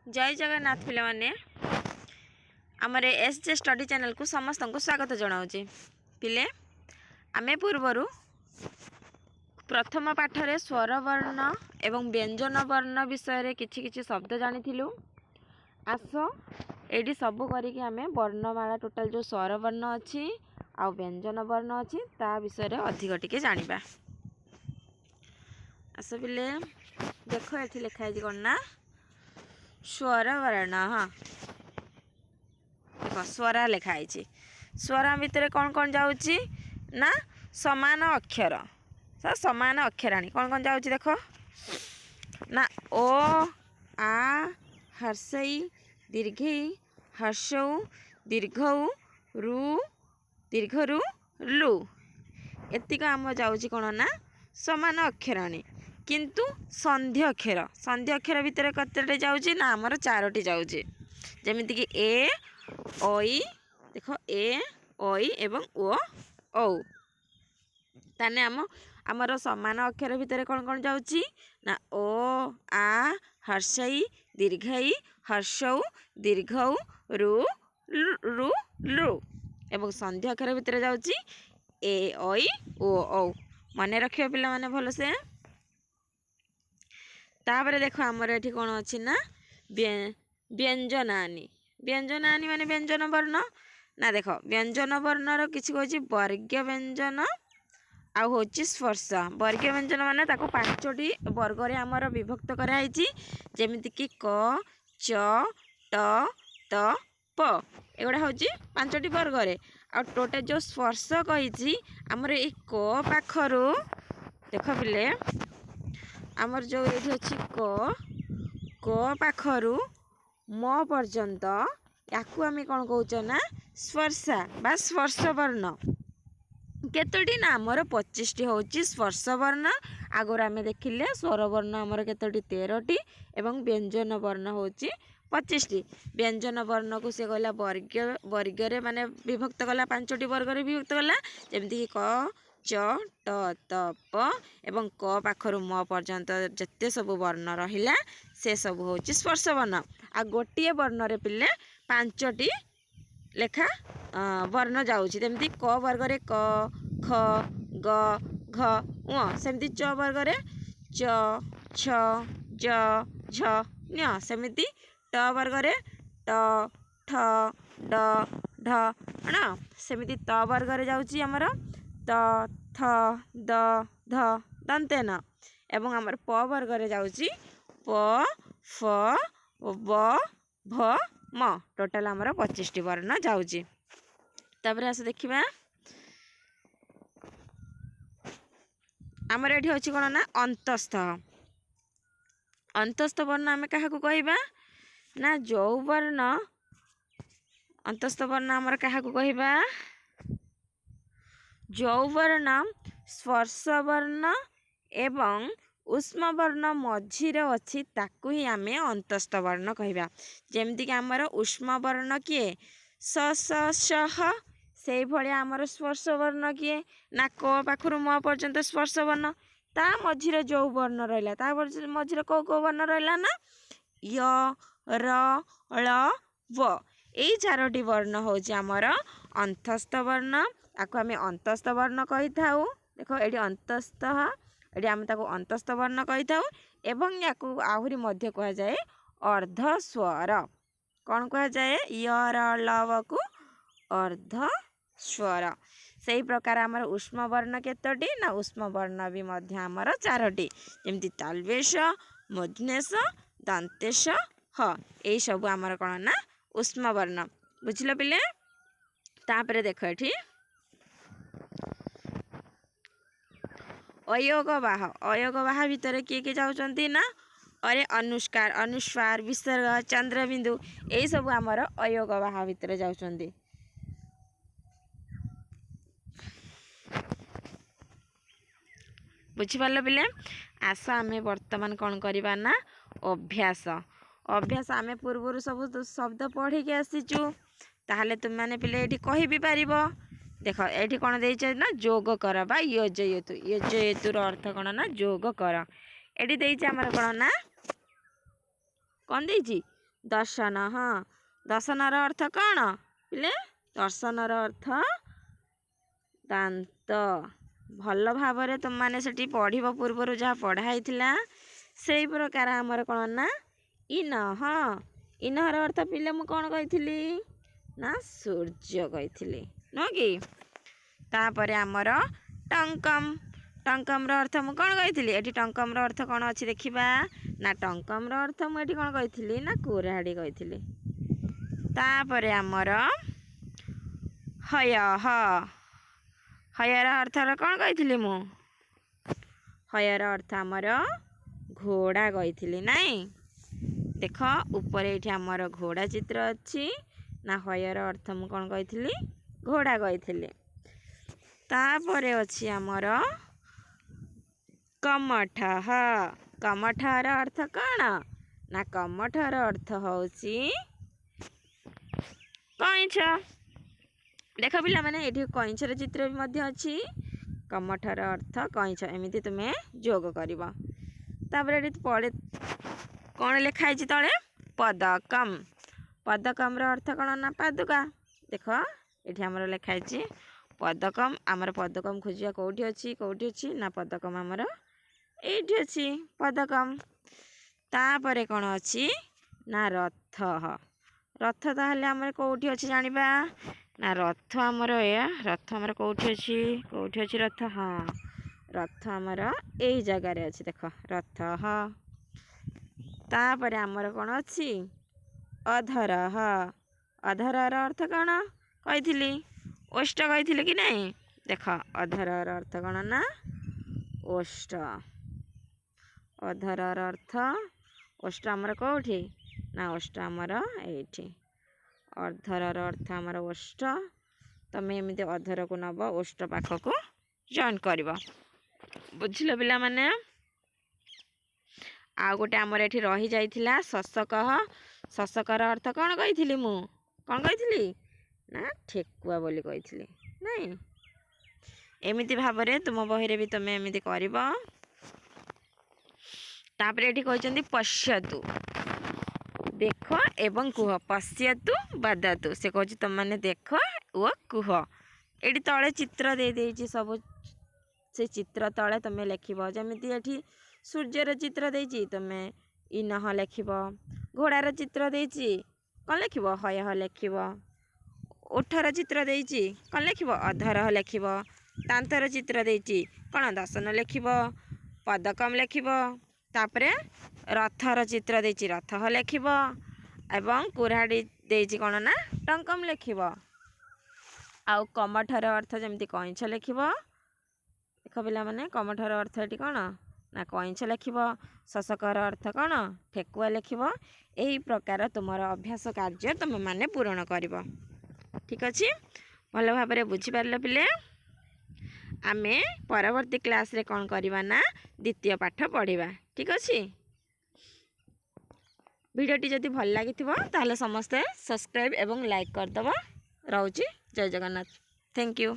जय जगन्नाथ पिला माने आमर एसजे स्टडी चैनल को समस्त को स्वागत जनाऊे पिले आमे पूर्वर प्रथम पाठरे स्वर वर्ण एवं व्यंजन वर्ण विषय किछि किछि शब्द जानिथिलु। आस एडी सब करिक आमे वर्णमाला टोटाल जो स्वर वर्ण अछि आ व्यंजन वर्ण अछि ता विषय अधिक टिके जानिबा। आस पिले देख एठी लिखा है कोन ना स्वर वर्ण। हाँ देख स्वर लिखाई स्वर भितर कौन कौन जाऊँगी ना समान अक्षर समान अक्षराणी कौन कौन जाऊँगी देख ना ओ आ हर्षई दीर्घई हर्षौ दीर्घौ रु दीर्घरु लु एतिक आम जाऊँगी कौन ना समान अक्षराणी किंतु संधि अक्षर भितर कतटे जाऊँगी ना आमर चारोटी जाऊँगी जमीती कि ए ओई देख ए ओई एवं ओ औ ताने आमर समान अक्षर भितर कौन कौन जाऊँगी ना ओ आ हर्षई दीर्घई हर्षौ दीर्घौ रु रु लु एवं संधि अक्षर भितर जाऊँगी ए ओई ओ औ मन रखियो पिला माने भल से। तापर देख आमर ये कौन अच्छी ना व्यंजनानी व्यंजनानी माने व्यंजन वर्ण ना देख व्यंजन वर्णर किसी कह वर्ग व्यंजन आ हूँ स्पर्श। वर्ग व्यंजन माने ताको पांचटी वर्ग रे आमर विभक्त कराई जेमिति क च ट त प एगुड़ा हूँ पांचटी वर्ग रे आ टोटल जो स्पर्श कही आमर ये क पाखरु देख पिले आमर जो ये अच्छी क पाखरु म पर्यंत याकू आम कौन कौच ना स्पर्शा बा स्पर्श वर्ण केतोटी ना आमर 25टी हूँ स्पर्श वर्ण आगर आम देखिले स्वर वर्ण आमर केतोटी 13टी एवं व्यंजन वर्ण हूँ 25टी। व्यंजन वर्ण को सी कहला वर्ग माने विभक्त कला 5टी वर्ग रे विभक्त कला जमीती क च ट त प एवं क पाखरु म पर्यंत जत्ते सब वर्ण रहिला से सब हूँ स्पर्श वर्ण आ गोटे वर्ण रे पिले 5टी लेखा वर्ण जाऊँगी जमीती क वर्ग रे क ख ग घ उ सेमती च वर्ग रे च छ ज झ ञ सेमती ट वर्ग रे ट ठ ड ढ ण सेमती त वर्ग रे जाऊँगी आमर त थ द ध दंतेन एवं आमर प वर्ग रे जाऊँगी प फ ब भ म टोटाल आमर 25टी वर्ण जाऊँगी। तापर आस देखिबा आमर एठी अछि कोन ना अंतस्थ अंतस्थ वर्ण आमे काहाकू कहिबा ना जो वर्ण अंतस्थ वर्ण आमर काहाकू कहिबा जो वर्ण स्पर्श वर्ण एवं उष्म वर्ण मझिरे अच्छी ताकू ही आमे अंतस्थ वर्ण कहिबा जेमती कि आमर उष्म वर्ण किए स स श से भलिया आमर स्पर्श वर्ण किए ना क पाखरु म पर्यंत स्पर्श वर्ण ता मझिरे जो वर्ण रहिला ता मझिरे को वर्ण रहिला ना य र ल व एई चारोटी वर्ण होची आमर अंतस्थ वर्ण आको आमे अंतस्थ वर्ण कहि थाउ। देखो एडी अंतस्थ एडी आमे ताको अंतस्थ वर्ण कहि थाउ एवं याकू आहुरी मध्य कहा जाए अर्ध स्वर कौन कहा जाए य र ल व को अर्ध स्वर। सही प्रकार आमर उष्म वर्ण केतोटी ना उष्म वर्ण भी मध्य आमर 4टी जेमती तालवेश मूर्धन्येश दंतेश ह एई सब आमर कौन ना उष्म वर्ण बुझिल पिले। तापरे देख एठी अयोगवाह भितर किए किए जाउचंती ना अरे अनुष्कार अनुस्वार विसर्ग चंद्रबिंदु यही सब आमर अयोगवाह भितर जाउचंती। बुझिपाल पिले आस आमे वर्तमान कौन करवा ना अभ्यास अभ्यास आमे पूर्वर सब शब्द पढ़ी के आसीचु ताहले तुम माने पिले एठी कहि भी पारिबो। देख एठी कौन देइछ ना जोग कर बा योजयतु योजयतुर अर्थ कौन ना जोग कर एठी देइछ आमर कौन ना कौन देइछ ଦର୍ଶନ। ହଁ, ଦର୍ଶନର ଅର୍ଥ କ'ଣ ପିଲେ? ଦର୍ଶନର ଅର୍ଥ ଦାନ୍ତ। ଭଲ ଭାବରେ ତୁମମାନେ ସେଠି ପଢ଼ିବ, ପୂର୍ବରୁ ଯାହା ପଢ଼ା ହେଇଥିଲା ସେଇ ପ୍ରକାର ଆମର କ'ଣ ନା ଇନ। ହଁ, ଇନର ଅର୍ଥ ପିଲେ ମୁଁ କ'ଣ କହିଥିଲି ନା ସୂର୍ଯ୍ୟ କହିଥିଲି, ନୁହଁ କି? ତାପରେ ଆମର ଟଙ୍କମ୍। ଟଙ୍କମ୍ର ଅର୍ଥ ମୁଁ କ'ଣ କହିଥିଲି? ଏଠି ଟଙ୍କମ୍ର ଅର୍ଥ କ'ଣ ଅଛି ଦେଖିବା ନା ଟଙ୍କମ୍ର ଅର୍ଥ ମୁଁ ଏଠି କ'ଣ କହିଥିଲି ନା କୁରାଢ଼ୀ କହିଥିଲି। ତାପରେ ଆମର ହୟ। ହୟର ଅର୍ଥର କ'ଣ କହିଥିଲି ମୁଁ? ହୟର ଅର୍ଥ ଆମର ଘୋଡ଼ା କହିଥିଲି ନାଇଁ। ଦେଖ ଉପରେ ଏଇଠି ଆମର ଘୋଡ଼ା ଚିତ୍ର ଅଛି ନା ହୟର ଅର୍ଥ ମୁଁ କ'ଣ କହିଥିଲି? ଘୋଡ଼ା କହିଥିଲି। ତାପରେ ଅଛି ଆମର କମଠ। କମଠର ଅର୍ଥ କ'ଣ ନା କମଠର ଅର୍ଥ ହେଉଛି କଇଁଛ। ଦେଖ ପିଲାମାନେ ଏଠି କଇଁଛର ଚିତ୍ର ବି ମଧ୍ୟ ଅଛି। କମଠର ଅର୍ଥ କଇଁଛ, ଏମିତି ତୁମେ ଯୋଗ କରିବ। ତାପରେ ଏଠି ପଡ଼େ କ'ଣ ଲେଖା ହେଇଛି ତଳେ? ପଦକମ୍। ପଦକମ୍ର ଅର୍ଥ କ'ଣ ନା ପାଦୁକା। ଦେଖ ଏଠି ଆମର ଲେଖା ହେଇଛି ପଦକମ୍। ଆମର ପଦକମ୍ ଖୋଜିବା କେଉଁଠି ଅଛି ନା ପଦକମ୍ ଆମର ଏଇଠି ଅଛି ପଦକମ୍। ତାପରେ କ'ଣ ଅଛି ନା ରଥ। ରଥ ତାହେଲେ ଆମର କେଉଁଠି ଅଛି ଜାଣିବା ନା ରଥ ଆମର ରଥ ଆମର କେଉଁଠି ଅଛି ରଥ? ହଁ, ରଥ ଆମର ଏଇ ଜାଗାରେ ଅଛି। ଦେଖ ରଥ। ତାପରେ ଆମର କ'ଣ ଅଛି? ଅଧର। ଅଧରର ଅର୍ଥ କ'ଣ କହିଥିଲି? ଓଷ୍ଠ କହିଥିଲି କି ନାହିଁ? ଦେଖ ଅଧରର ଅର୍ଥ କ'ଣ ନା ଓଷ୍ଠ। ଅଧରର ଅର୍ଥ ଓଷ୍ଠ ଆମର କେଉଁଠି ନା ଓଷ୍ଠ ଆମର ଏଇଠି। ଅଧରର ଅର୍ଥ ଆମର ଓଷ୍ଠ। ତମେ ଏମିତି ଅଧରକୁ ନେବ, ଓଷ୍ଠ ପାଖକୁ ଜଏନ୍ କରିବ। ବୁଝିଲ ପିଲାମାନେ? ଆଉ ଗୋଟେ ଆମର ଏଠି ରହିଯାଇଥିଲା ଶଶକଃ। ଶଶକର ଅର୍ଥ କ'ଣ କହିଥିଲି ମୁଁ? କ'ଣ କହିଥିଲି ନା ଠେକୁଆ ବୋଲି କହିଥିଲି ନାଇଁ। ଏମିତି ଭାବରେ ତୁମ ବହିରେ ବି ତୁମେ ଏମିତି କରିବ। ତାପରେ ଏଠି କହିଛନ୍ତି ପଶ୍ୟତୁ, ଦେଖ ଏବଂ କୁହ। ପଶ୍ୟତୁ ବଦତୁ, ସେ କହୁଛି ତୁମମାନେ ଦେଖ ଓ କୁହ। ଏଠି ତଳେ ଚିତ୍ର ଦେଇଛି ସବୁ, ସେ ଚିତ୍ର ତଳେ ତୁମେ ଲେଖିବ। ଯେମିତି ଏଠି ସୂର୍ଯ୍ୟର ଚିତ୍ର ଦେଇଛି, ତୁମେ ଇନଃ ଲେଖିବ। ଘୋଡ଼ାର ଚିତ୍ର ଦେଇଛି, କ'ଣ ଲେଖିବ? ହୟଃ ଲେଖିବ। ଓଠର ଚିତ୍ର ଦେଇଛି, କ'ଣ ଲେଖିବ? ଅଧରଃ ଲେଖିବ। ଦାନ୍ତର ଚିତ୍ର ଦେଇଛି, କ'ଣ ଦର୍ଶନ ଲେଖିବ। ପଦକମ୍ ଲେଖିବ। ତାପରେ ରଥର ଚିତ୍ର ଦେଇଛି, ରଥଃ ଲେଖିବ। ଏବଂ କୁରାଢ଼ୀ ଦେଇଛି କ'ଣ ନା ଟଙ୍କମ୍ ଲେଖିବ। ଆଉ କମଠର ଅର୍ଥ ଯେମିତି କଇଁଛ ଲେଖିବ। ଦେଖ ପିଲାମାନେ କମଠର ଅର୍ଥ ଏଠି କ'ଣ ନା କଇଁଛ ଲେଖିବ। ଶଶକର ଅର୍ଥ କ'ଣ? ଠେକୁଆ ଲେଖିବ। ଏହି ପ୍ରକାର ତୁମର ଅଭ୍ୟାସ କାର୍ଯ୍ୟ ତୁମେମାନେ ପୂରଣ କରିବ। ଠିକ୍ ଅଛି? ଭଲ ଭାବରେ ବୁଝିପାରିଲ ପିଲେ? ଆମେ ପରବର୍ତ୍ତୀ କ୍ଲାସ୍ରେ କ'ଣ କରିବା ନା ଦ୍ୱିତୀୟ ପାଠ ପଢ଼ିବା। ଠିକ୍ ଅଛି? ଭିଡ଼ିଓଟି ଯଦି ଭଲ ଲାଗିଥିବ ତାହେଲେ ସମସ୍ତେ ସବସ୍କ୍ରାଇବ୍ ଏବଂ ଲାଇକ୍ କରିଦେବ। ରହୁଛି। ଜୟ ଜଗନ୍ନାଥ। Thank you.